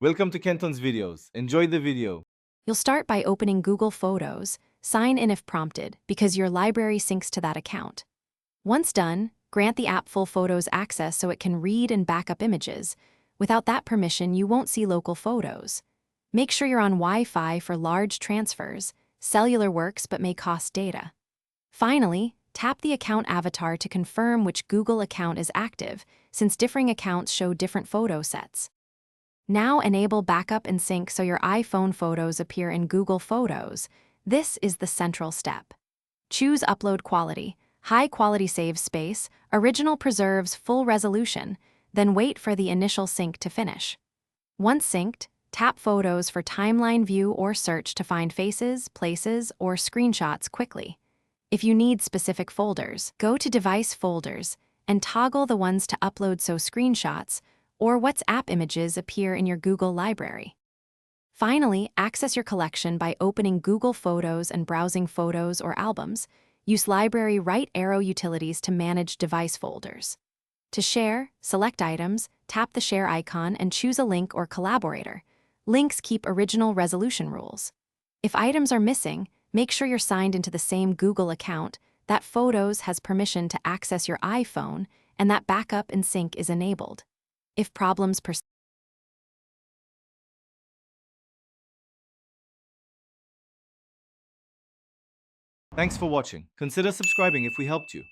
Welcome to Kenton's videos. Enjoy the video. You'll start by opening Google Photos. Sign in if prompted, because your library syncs to that account. Once done, grant the app full Photos access so it can read and back up images. Without that permission, you won't see local photos. Make sure you're on Wi-Fi for large transfers. Cellular works but may cost data. Finally, tap the account avatar to confirm which Google account is active, since differing accounts show different photo sets. Now enable backup and sync so your iPhone photos appear in Google Photos. This is the central step. Choose Upload Quality. High quality saves space, original preserves full resolution, then wait for the initial sync to finish. Once synced, tap Photos for timeline view or search to find faces, places, or screenshots quickly. If you need specific folders, go to Device Folders and toggle the ones to upload so screenshots or WhatsApp images appear in your Google library. Finally, access your collection by opening Google Photos and browsing photos or albums. Use library right arrow utilities to manage device folders. To share, select items, tap the share icon and choose a link or collaborator. Links keep original resolution rules. If items are missing, make sure you're signed into the same Google account, that Photos has permission to access your iPhone, and that backup and sync is enabled. If problems persist, Thanks for watching. Consider subscribing if we helped you.